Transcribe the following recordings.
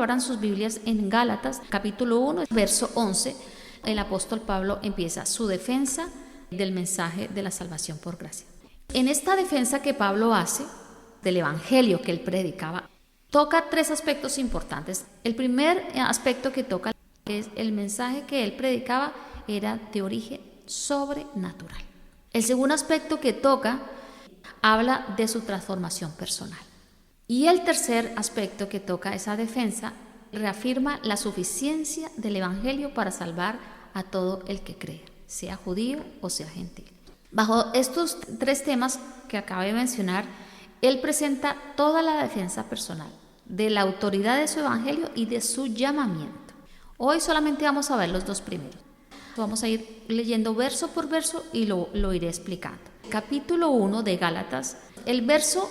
abran sus Biblias en Gálatas, capítulo 1, verso 11. El apóstol Pablo empieza su defensa del mensaje de la salvación por gracia. En esta defensa que Pablo hace del evangelio que él predicaba, toca tres aspectos importantes. El primer aspecto que toca es el mensaje que él predicaba era de origen sobrenatural. El segundo aspecto que toca habla de su transformación personal. Y el tercer aspecto que toca esa defensa reafirma la suficiencia del evangelio para salvar a todo el que crea, sea judío o sea gentil. Bajo estos tres temas que acabé de mencionar, él presenta toda la defensa personal de la autoridad de su evangelio y de su llamamiento. Hoy solamente vamos a ver los dos primeros. Vamos a ir leyendo verso por verso y lo iré explicando. Capítulo 1 de Gálatas, el verso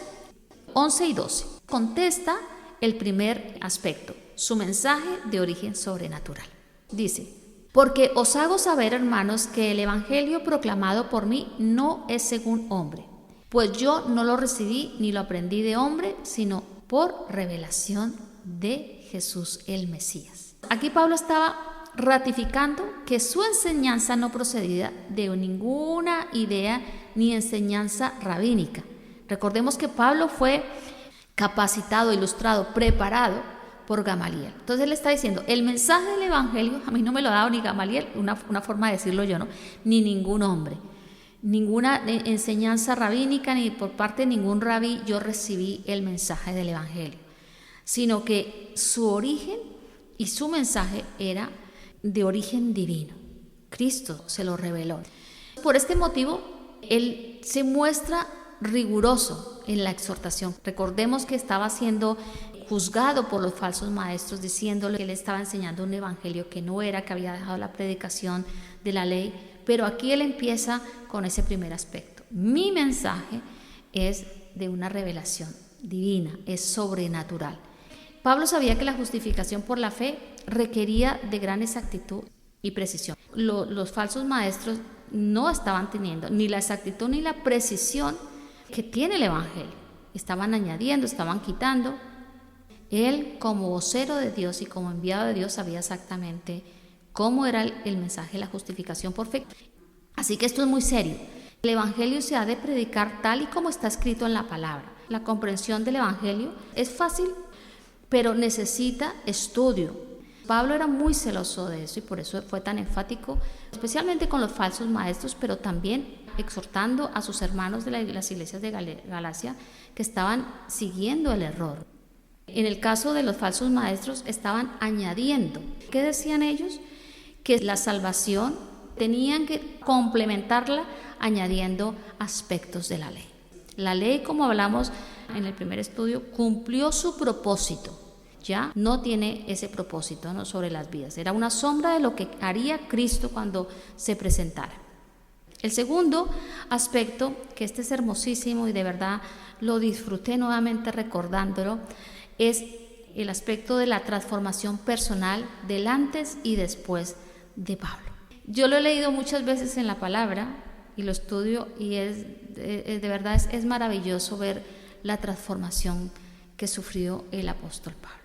11 y 12, contesta el primer aspecto, su mensaje de origen sobrenatural. Dice: porque os hago saber, hermanos, que el evangelio proclamado por mí no es según hombre, pues yo no lo recibí ni lo aprendí de hombre, sino por revelación de Jesús el Mesías. Aquí Pablo estaba ratificando que su enseñanza no procedía de ninguna idea ni enseñanza rabínica. Recordemos que Pablo fue capacitado, ilustrado, preparado por Gamaliel. Entonces él está diciendo, el mensaje del evangelio a mí no me lo ha dado ni Gamaliel, una forma de decirlo yo, ¿no? Ni ningún hombre, ninguna enseñanza rabínica, ni por parte de ningún rabí yo recibí el mensaje del evangelio, sino que su origen y su mensaje era de origen divino. Cristo se lo reveló. Por este motivo, él se muestra riguroso en la exhortación. Recordemos que estaba siendo juzgado por los falsos maestros, diciéndole que él estaba enseñando un evangelio que no era, que había dejado la predicación de la ley, pero aquí él empieza con ese primer aspecto. Mi mensaje es de una revelación divina, es sobrenatural. Pablo sabía que la justificación por la fe requería de gran exactitud y precisión. Los falsos maestros no estaban teniendo ni la exactitud ni la precisión que tiene el evangelio. Estaban añadiendo, estaban quitando. Él, como vocero de Dios y como enviado de Dios, sabía exactamente cómo era el mensaje de la justificación por fe. Así que esto es muy serio. El evangelio se ha de predicar tal y como está escrito en la palabra. La comprensión del evangelio es fácil, pero necesita estudio. Pablo era muy celoso de eso y por eso fue tan enfático, especialmente con los falsos maestros, pero también exhortando a sus hermanos de las iglesias de Galacia que estaban siguiendo el error. En el caso de los falsos maestros estaban añadiendo. ¿Qué decían ellos? Que la salvación tenían que complementarla añadiendo aspectos de la ley. La ley, como hablamos en el primer estudio, cumplió su propósito. Ya no tiene ese propósito, ¿no?, sobre las vidas. Era una sombra de lo que haría Cristo cuando se presentara. El segundo aspecto, que este es hermosísimo y de verdad lo disfruté nuevamente recordándolo, es el aspecto de la transformación personal del antes y después de Pablo. Yo lo he leído muchas veces en la palabra y lo estudio y de verdad es maravilloso ver la transformación que sufrió el apóstol Pablo.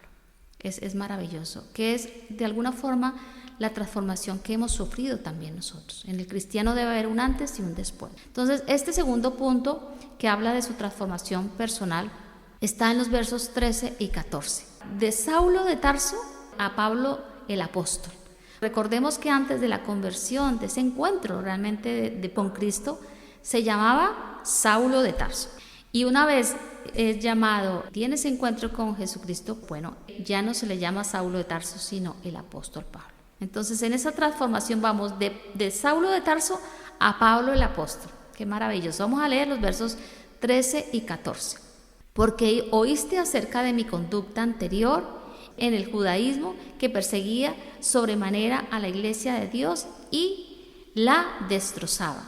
Es maravilloso, que es de alguna forma la transformación que hemos sufrido también nosotros. En el cristiano debe haber un antes y un después. Entonces, este segundo punto que habla de su transformación personal está en los versos 13 y 14. De Saulo de Tarso a Pablo el apóstol. Recordemos que antes de la conversión, de ese encuentro realmente con Cristo, se llamaba Saulo de Tarso. Y una vez es llamado, tiene ese encuentro con Jesucristo, bueno, ya no se le llama Saulo de Tarso, sino el apóstol Pablo. Entonces, en esa transformación vamos de Saulo de Tarso a Pablo el apóstol. Qué maravilloso. Vamos a leer los versos 13 y 14. Porque oíste acerca de mi conducta anterior en el judaísmo, que perseguía sobremanera a la iglesia de Dios y la destrozaba.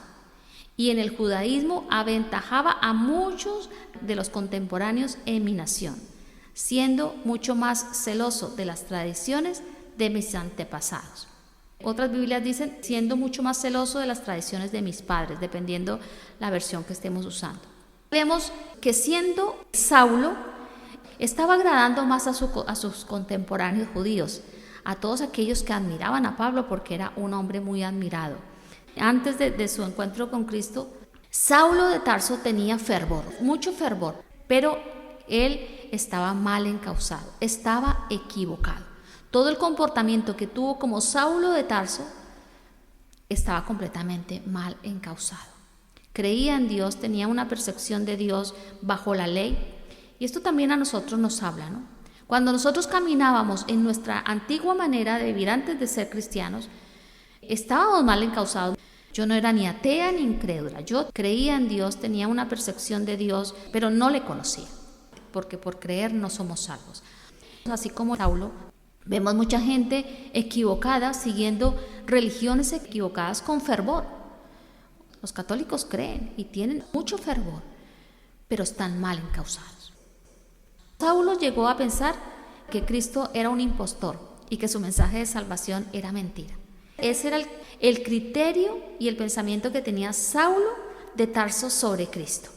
Y en el judaísmo aventajaba a muchos de los contemporáneos en mi nación, siendo mucho más celoso de las tradiciones de mis antepasados. Otras Biblias dicen, siendo mucho más celoso de las tradiciones de mis padres, dependiendo la versión que estemos usando. Vemos que siendo Saulo, estaba agradando más a sus contemporáneos judíos, a todos aquellos que admiraban a Pablo porque era un hombre muy admirado. Antes de su encuentro con Cristo, Saulo de Tarso tenía fervor, mucho fervor, pero él estaba mal encausado, estaba equivocado. Todo el comportamiento que tuvo como Saulo de Tarso estaba completamente mal encausado. Creía en Dios, tenía una percepción de Dios bajo la ley, y esto también a nosotros nos habla, ¿no? Cuando nosotros caminábamos en nuestra antigua manera de vivir antes de ser cristianos, estábamos mal encausados. Yo no era ni atea ni incrédula, yo creía en Dios, tenía una percepción de Dios, pero no le conocía, porque por creer no somos salvos. Así como Saulo, vemos mucha gente equivocada siguiendo religiones equivocadas con fervor. Los católicos creen y tienen mucho fervor, pero están mal encausados. Saulo llegó a pensar que Cristo era un impostor y que su mensaje de salvación era mentira. Ese era el criterio y el pensamiento que tenía Saulo de Tarso sobre Cristo.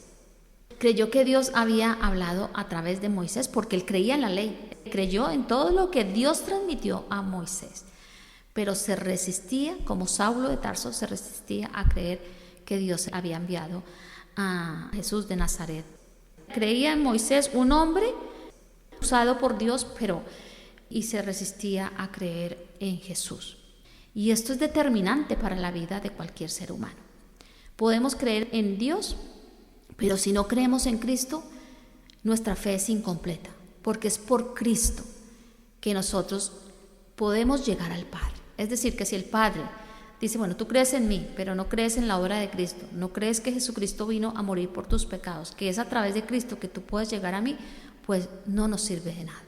Creyó que Dios había hablado a través de Moisés porque él creía en la ley, creyó en todo lo que Dios transmitió a Moisés, pero se resistía, como Saulo de Tarso se resistía a creer que Dios había enviado a Jesús de Nazaret. Creía en Moisés, un hombre usado por Dios, y se resistía a creer en Jesús. Y esto es determinante para la vida de cualquier ser humano. Podemos creer en Dios, pero si no creemos en Cristo, nuestra fe es incompleta, porque es por Cristo que nosotros podemos llegar al Padre. Es decir, que si el Padre dice, bueno, tú crees en mí, pero no crees en la obra de Cristo, no crees que Jesucristo vino a morir por tus pecados, que es a través de Cristo que tú puedes llegar a mí, pues no nos sirve de nada.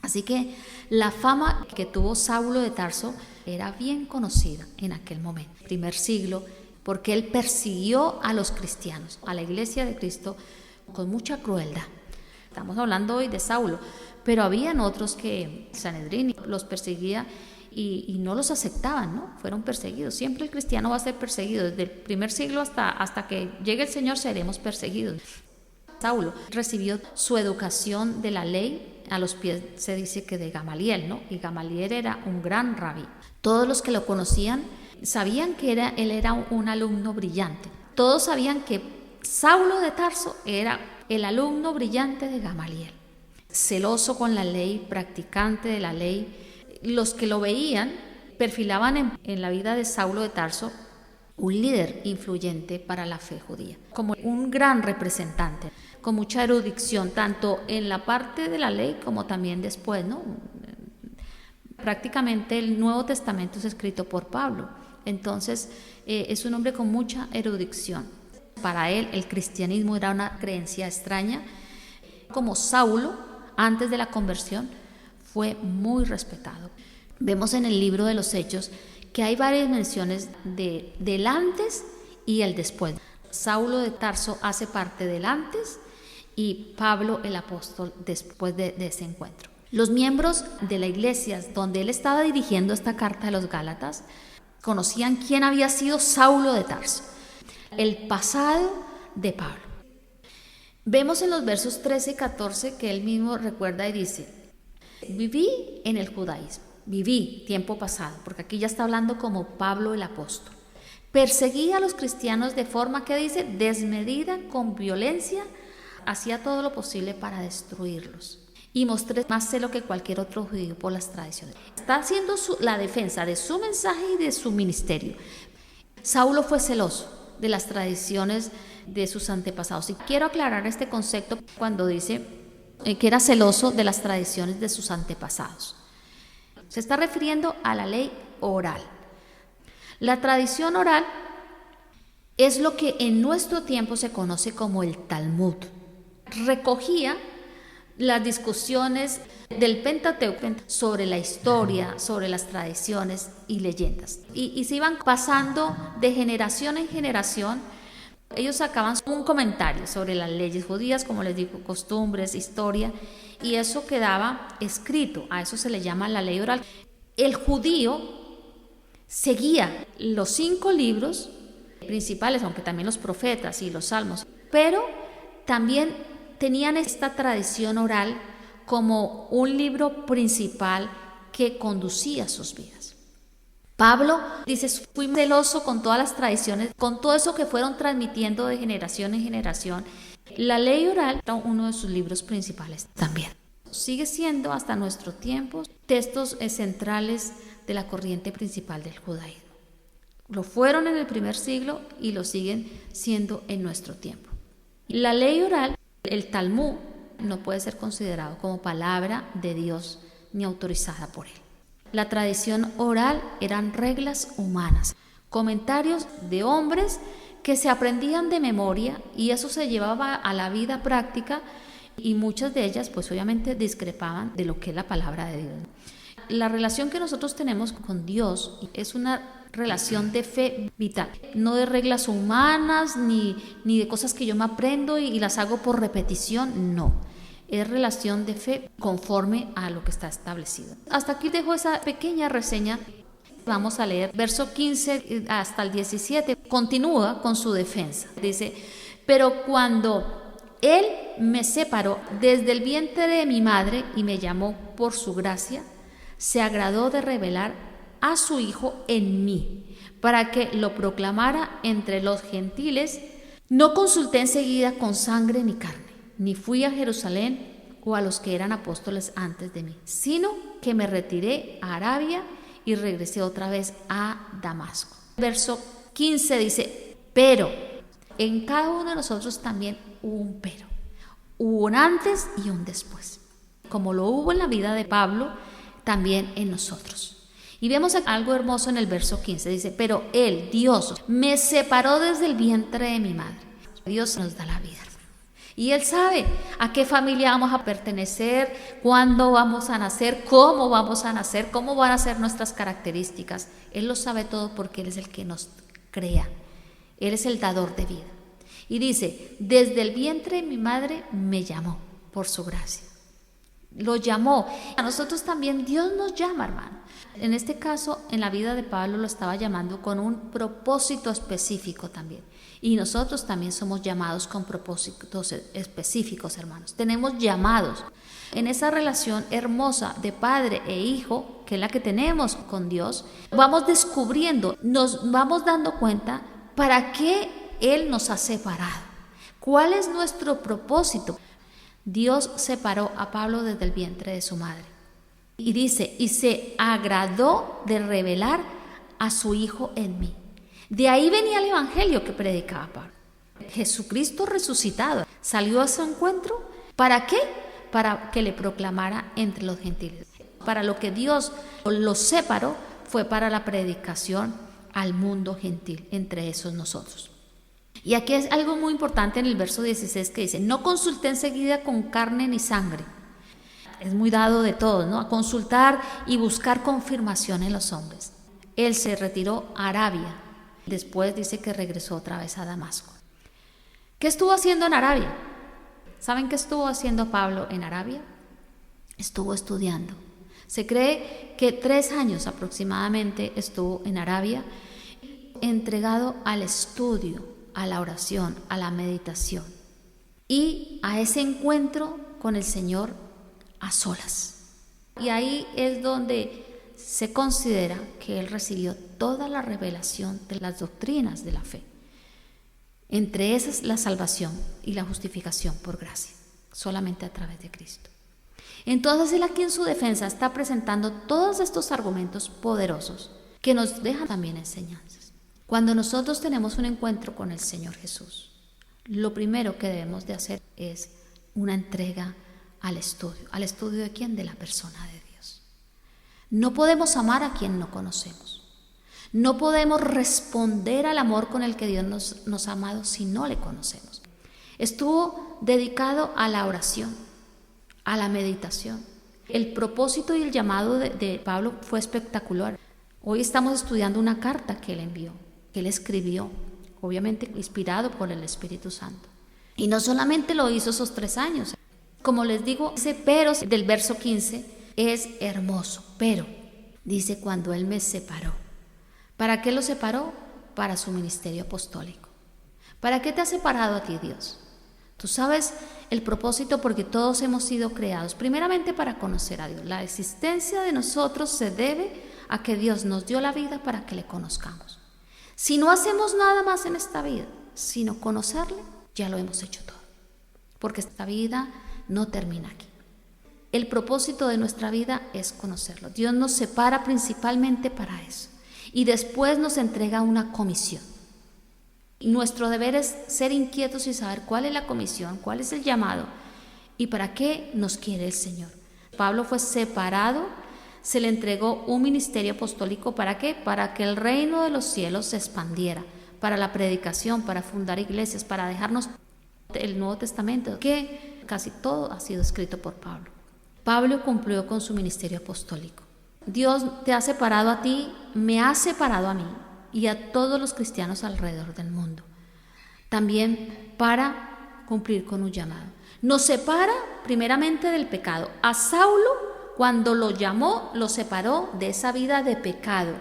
Así que la fama que tuvo Saulo de Tarso era bien conocida en aquel momento, primer siglo, porque él persiguió a los cristianos, a la iglesia de Cristo, con mucha crueldad. Estamos hablando hoy de Saulo, pero habían otros que Sanedrín los perseguía y no los aceptaban, ¿no? Fueron perseguidos. Siempre el cristiano va a ser perseguido. Desde el primer siglo hasta que llegue el Señor seremos perseguidos. Saulo recibió su educación de la ley a los pies, se dice que de Gamaliel, ¿no? Y Gamaliel era un gran rabí. Todos los que lo conocían sabían que él era un alumno brillante. Todos sabían que Saulo de Tarso era el alumno brillante de Gamaliel. Celoso con la ley, practicante de la ley. Los que lo veían perfilaban en la vida de Saulo de Tarso un líder influyente para la fe judía, como un gran representante, con mucha erudición, tanto en la parte de la ley como también después, ¿no? Prácticamente el Nuevo Testamento es escrito por Pablo, entonces es un hombre con mucha erudición. Para él el cristianismo era una creencia extraña. Como Saulo, antes de la conversión, fue muy respetado. Vemos en el libro de los Hechos que hay varias menciones del antes y el después. Saulo de Tarso hace parte del antes y Pablo el apóstol después de ese encuentro. Los miembros de la iglesia donde él estaba dirigiendo esta carta a los Gálatas conocían quién había sido Saulo de Tarso, el pasado de Pablo. Vemos en los versos 13 y 14 que él mismo recuerda y dice: viví en el judaísmo. Viví tiempo pasado, porque aquí ya está hablando como Pablo el apóstol. Perseguí a los cristianos de forma que dice desmedida, con violencia, hacía todo lo posible para destruirlos. Y mostré más celo que cualquier otro judío por las tradiciones. Está haciendo la defensa de su mensaje y de su ministerio. Saulo fue celoso de las tradiciones de sus antepasados. Y quiero aclarar este concepto cuando dice que era celoso de las tradiciones de sus antepasados. Se está refiriendo a la ley oral. La tradición oral es lo que en nuestro tiempo se conoce como el Talmud. Recogía las discusiones del Pentateuco sobre la historia, sobre las tradiciones y leyendas. Y se iban pasando de generación en generación. Ellos sacaban un comentario sobre las leyes judías, como les digo, costumbres, historia, y eso quedaba escrito. A eso se le llama la ley oral. El judío seguía los 5 libros principales, aunque también los profetas y los salmos, pero también tenían esta tradición oral como un libro principal que conducía sus vidas. Pablo dice, fui celoso con todas las tradiciones, con todo eso que fueron transmitiendo de generación en generación. La ley oral era uno de sus libros principales también. Sigue siendo hasta nuestro tiempo textos centrales de la corriente principal del judaísmo. Lo fueron en el primer siglo y lo siguen siendo en nuestro tiempo. La ley oral, el Talmud, no puede ser considerado como palabra de Dios ni autorizada por él. La tradición oral eran reglas humanas, comentarios de hombres que se aprendían de memoria y eso se llevaba a la vida práctica y muchas de ellas pues obviamente discrepaban de lo que es la palabra de Dios. La relación que nosotros tenemos con Dios es una relación de fe vital, no de reglas humanas ni de cosas que yo me aprendo y las hago por repetición, no. Es relación de fe conforme a lo que está establecido. Hasta aquí dejo esa pequeña reseña. Vamos a leer verso 15 hasta el 17. Continúa con su defensa. Dice, pero cuando Él me separó desde el vientre de mi madre y me llamó por su gracia, se agradó de revelar a su Hijo en mí, para que lo proclamara entre los gentiles. No consulté enseguida con sangre ni carne, ni fui a Jerusalén o a los que eran apóstoles antes de mí, sino que me retiré a Arabia y regresé otra vez a Damasco. Verso 15 dice, pero en cada uno de nosotros también hubo un pero. Hubo un antes y un después. Como lo hubo en la vida de Pablo, también en nosotros. Y vemos algo hermoso en el verso 15. Dice, pero Él, Dios, me separó desde el vientre de mi madre. Dios nos da la vida. Y Él sabe a qué familia vamos a pertenecer, cuándo vamos a nacer, cómo vamos a nacer, cómo van a ser nuestras características. Él lo sabe todo porque Él es el que nos crea. Él es el dador de vida. Y dice, desde el vientre de mi madre me llamó por su gracia. Lo llamó. A nosotros también Dios nos llama, hermano. En este caso, en la vida de Pablo lo estaba llamando con un propósito específico también. Y nosotros también somos llamados con propósitos específicos, hermanos. Tenemos llamados. En esa relación hermosa de padre e hijo, que es la que tenemos con Dios, vamos descubriendo, nos vamos dando cuenta para qué Él nos ha separado. ¿Cuál es nuestro propósito? Dios separó a Pablo desde el vientre de su madre. Y dice, y se agradó de revelar a su Hijo en mí. De ahí venía el evangelio que predicaba Pablo. Jesucristo resucitado salió a su encuentro. ¿Para qué? Para que le proclamara entre los gentiles. Para lo que Dios los separó fue para la predicación al mundo gentil, entre esos nosotros. Y aquí es algo muy importante en el verso 16 que dice, no consulté enseguida con carne ni sangre. Es muy dado de todos, ¿no? A consultar y buscar confirmación en los hombres. Él se retiró a Arabia. Después dice que regresó otra vez a Damasco. ¿Qué estuvo haciendo en Arabia? ¿Saben qué estuvo haciendo Pablo en Arabia? Estuvo estudiando. Se cree que 3 años aproximadamente estuvo en Arabia, entregado al estudio, a la oración, a la meditación y a ese encuentro con el Señor a solas. Y ahí es donde se considera que él recibió toda la revelación de las doctrinas de la fe. Entre esas la salvación y la justificación por gracia, solamente a través de Cristo. Entonces él aquí en su defensa está presentando todos estos argumentos poderosos que nos dejan también enseñanzas. Cuando nosotros tenemos un encuentro con el Señor Jesús, lo primero que debemos de hacer es una entrega al estudio. ¿Al estudio de quién? De la persona de Dios. No podemos amar a quien no conocemos. No podemos responder al amor con el que Dios nos ha amado si no le conocemos. Estuvo dedicado a la oración, a la meditación. El propósito y el llamado de Pablo fue espectacular. Hoy estamos estudiando una carta que él envió, que él escribió, obviamente inspirado por el Espíritu Santo. Y no solamente lo hizo esos 3 años. Como les digo, ese pero del verso 15 es hermoso. Pero, dice, cuando Él me separó. ¿Para qué lo separó? Para su ministerio apostólico. ¿Para qué te ha separado a ti Dios? Tú sabes el propósito porque todos hemos sido creados primeramente para conocer a Dios. La existencia de nosotros se debe a que Dios nos dio la vida para que le conozcamos. Si no hacemos nada más en esta vida, sino conocerle, ya lo hemos hecho todo. Porque esta vida no termina aquí. El propósito de nuestra vida es conocerlo. Dios nos separa principalmente para eso. Y después nos entrega una comisión. Y nuestro deber es ser inquietos y saber cuál es la comisión, cuál es el llamado y para qué nos quiere el Señor. Pablo fue separado, se le entregó un ministerio apostólico. ¿Para qué? Para que el reino de los cielos se expandiera, para la predicación, para fundar iglesias, para dejarnos el Nuevo Testamento, que casi todo ha sido escrito por Pablo. Pablo cumplió con su ministerio apostólico. Dios te ha separado a ti, me ha separado a mí y a todos los cristianos alrededor del mundo, también para cumplir con un llamado. Nos separa primeramente del pecado. A Saulo, cuando lo llamó, lo separó de esa vida de pecado,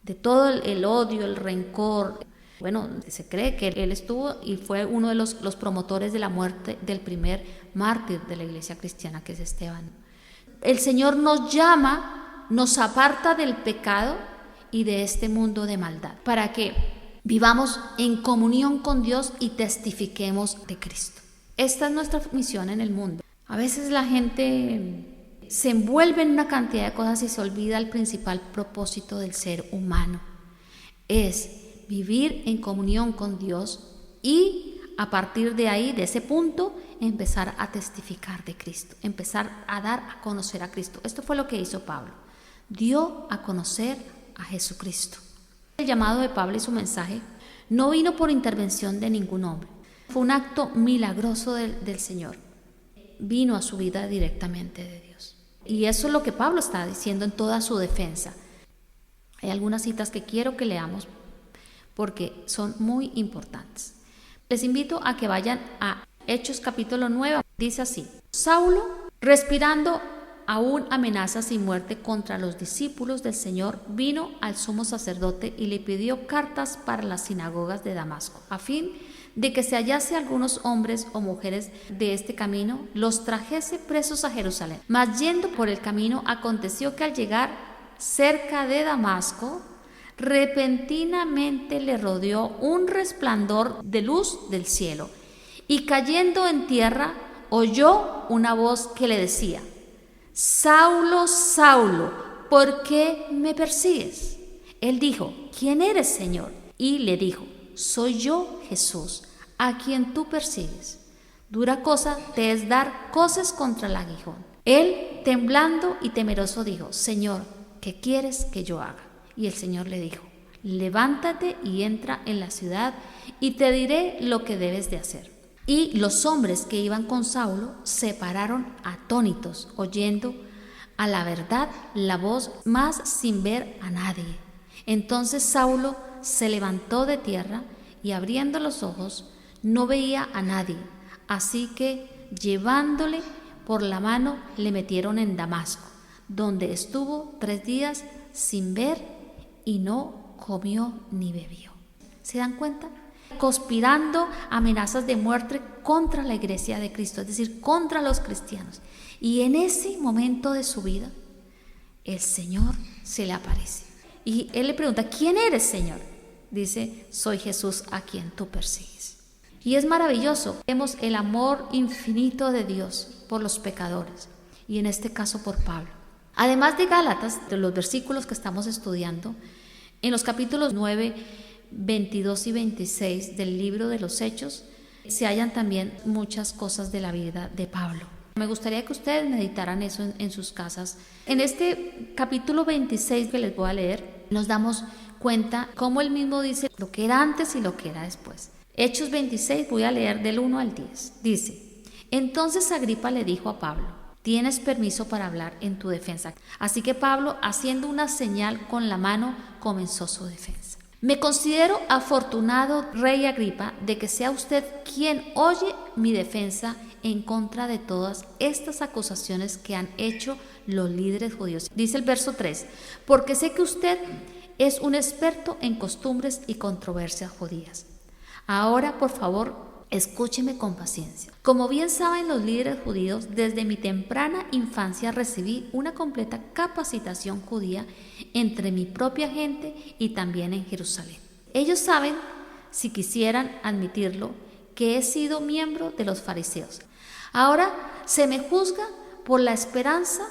de todo el odio, el rencor. Bueno, se cree que él estuvo y fue uno de los promotores de la muerte del primer mártir de la iglesia cristiana, que es Esteban. El Señor nos llama, nos aparta del pecado y de este mundo de maldad, para que vivamos en comunión con Dios y testifiquemos de Cristo. Esta es nuestra misión en el mundo. A veces la gente se envuelve en una cantidad de cosas y se olvida el principal propósito del ser humano. Es vivir en comunión con Dios y a partir de ahí, de ese punto, empezar a testificar de Cristo, empezar a dar a conocer a Cristo. Esto fue lo que hizo Pablo. Dio a conocer a Jesucristo. El llamado de Pablo y su mensaje no vino por intervención de ningún hombre. Fue un acto milagroso del Señor. Vino a su vida directamente de Dios. Y eso es lo que Pablo está diciendo en toda su defensa. Hay algunas citas que quiero que leamos porque son muy importantes. Les invito a que vayan a Hechos capítulo 9. Dice así: Saulo, respirando aún amenazas y muerte contra los discípulos del Señor, vino al sumo sacerdote y le pidió cartas para las sinagogas de Damasco, a fin de que se hallase algunos hombres o mujeres de este camino, los trajese presos a Jerusalén. Mas yendo por el camino, aconteció que al llegar cerca de Damasco, repentinamente le rodeó un resplandor de luz del cielo, y cayendo en tierra, oyó una voz que le decía: Saulo, Saulo, ¿por qué me persigues? Él dijo: ¿Quién eres, Señor? Y le dijo: Soy yo, Jesús, a quien tú persigues. Dura cosa te es dar coces contra el aguijón. Él, temblando y temeroso, dijo: Señor, ¿qué quieres que yo haga? Y el Señor le dijo: Levántate y entra en la ciudad, y te diré lo que debes de hacer. Y los hombres que iban con Saulo se pararon atónitos, oyendo a la verdad la voz, mas sin ver a nadie. Entonces Saulo se levantó de tierra y abriendo los ojos no veía a nadie. Así que llevándole por la mano le metieron en Damasco, donde estuvo 3 días sin ver y no comió ni bebió. ¿Se dan cuenta? Conspirando amenazas de muerte contra la iglesia de Cristo, es decir, contra los cristianos. Y en ese momento de su vida, el Señor se le aparece. Y él le pregunta: ¿quién eres, Señor? Dice: soy Jesús a quien tú persigues. Y es maravilloso. Vemos el amor infinito de Dios por los pecadores, y en este caso por Pablo. Además de Gálatas, de los versículos que estamos estudiando, en los capítulos 9, 22 y 26 del libro de los Hechos, se hallan también muchas cosas de la vida de Pablo. Me gustaría que ustedes meditaran eso en sus casas. En este capítulo 26 que les voy a leer, nos damos cuenta cómo él mismo dice lo que era antes y lo que era después. Hechos 26, voy a leer del 1 al 10. Dice: Entonces Agripa le dijo a Pablo: tienes permiso para hablar en tu defensa. Así que Pablo, haciendo una señal con la mano, comenzó su defensa. Me considero afortunado, rey Agripa, de que sea usted quien oye mi defensa en contra de todas estas acusaciones que han hecho los líderes judíos. Dice el verso 3, porque sé que usted es un experto en costumbres y controversias judías. Ahora, por favor, escúcheme con paciencia. Como bien saben los líderes judíos, desde mi temprana infancia recibí una completa capacitación judía entre mi propia gente y también en Jerusalén. Ellos saben, si quisieran admitirlo, que he sido miembro de los fariseos. Ahora se me juzga por la esperanza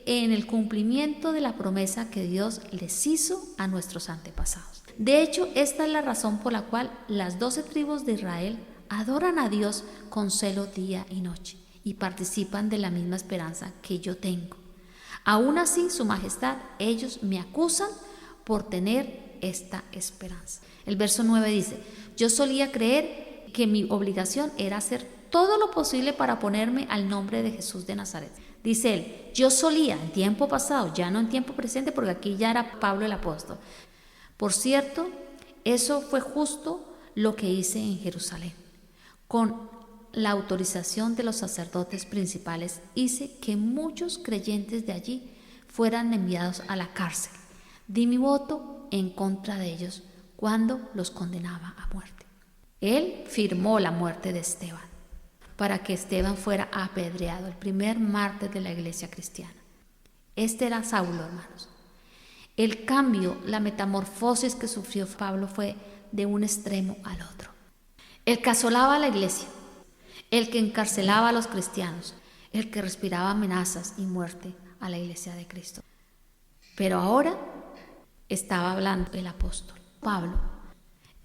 en el cumplimiento de la promesa que Dios les hizo a nuestros antepasados. De hecho, esta es la razón por la cual las 12 tribus de Israel adoran a Dios con celo día y noche y participan de la misma esperanza que yo tengo. Aún así, Su Majestad, ellos me acusan por tener esta esperanza. El verso 9 dice: yo solía creer que mi obligación era hacer todo lo posible para oponerme al nombre de Jesús de Nazaret. Dice él, yo solía en tiempo pasado, ya no en tiempo presente, porque aquí ya era Pablo el apóstol. Por cierto, eso fue justo lo que hice en Jerusalén. Con la autorización de los sacerdotes principales, hice que muchos creyentes de allí fueran enviados a la cárcel. Di mi voto en contra de ellos cuando los condenaba a muerte. Él firmó la muerte de Esteban para que Esteban fuera apedreado, el primer mártir de la iglesia cristiana. Este era Saulo, hermanos. El cambio, la metamorfosis que sufrió Pablo fue de un extremo al otro. El que asolaba a la iglesia, el que encarcelaba a los cristianos, el que respiraba amenazas y muerte a la iglesia de Cristo. Pero ahora estaba hablando el apóstol Pablo,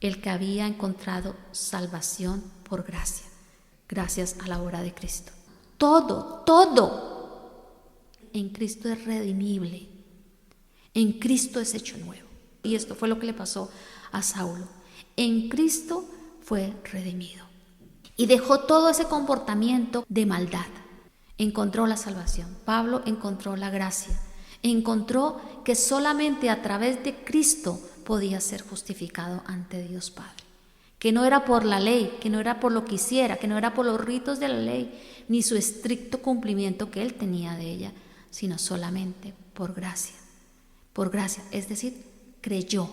el que había encontrado salvación por gracia, gracias a la obra de Cristo. Todo en Cristo es redimible, en Cristo es hecho nuevo. Y esto fue lo que le pasó a Saulo. En Cristo fue redimido y dejó todo ese comportamiento de maldad. Encontró la salvación. Pablo encontró la gracia. Encontró que solamente a través de Cristo podía ser justificado ante Dios Padre. Que no era por la ley, que no era por lo que hiciera, que no era por los ritos de la ley, ni su estricto cumplimiento que él tenía de ella, sino solamente por gracia. Por gracia, es decir, creyó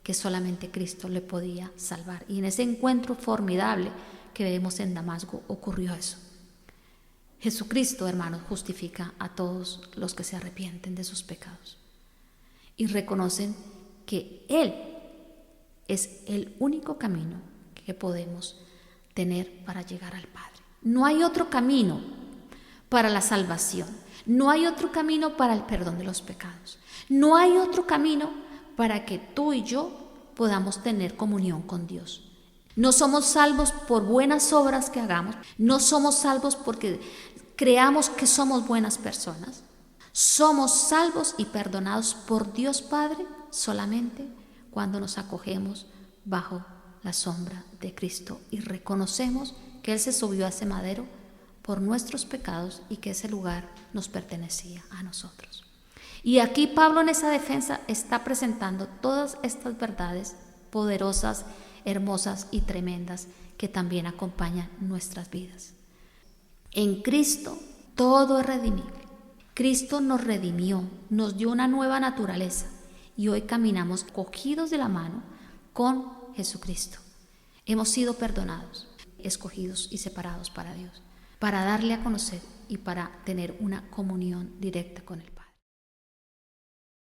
que solamente Cristo le podía salvar. Y en ese encuentro formidable que vemos en Damasco ocurrió eso. Jesucristo, hermanos, justifica a todos los que se arrepienten de sus pecados y reconocen que Él es el único camino que podemos tener para llegar al Padre. No hay otro camino para la salvación, no hay otro camino para el perdón de los pecados, no hay otro camino para que tú y yo podamos tener comunión con Dios. No somos salvos por buenas obras que hagamos, no somos salvos porque creamos que somos buenas personas. Somos salvos y perdonados por Dios Padre solamente cuando nos acogemos bajo la sombra de Cristo y reconocemos que Él se subió a ese madero por nuestros pecados y que ese lugar nos pertenecía a nosotros. Y aquí Pablo en esa defensa está presentando todas estas verdades poderosas, hermosas y tremendas que también acompañan nuestras vidas. En Cristo todo es redimible. Cristo nos redimió, nos dio una nueva naturaleza y hoy caminamos cogidos de la mano con Jesucristo. Hemos sido perdonados, escogidos y separados para Dios, para darle a conocer y para tener una comunión directa con Él.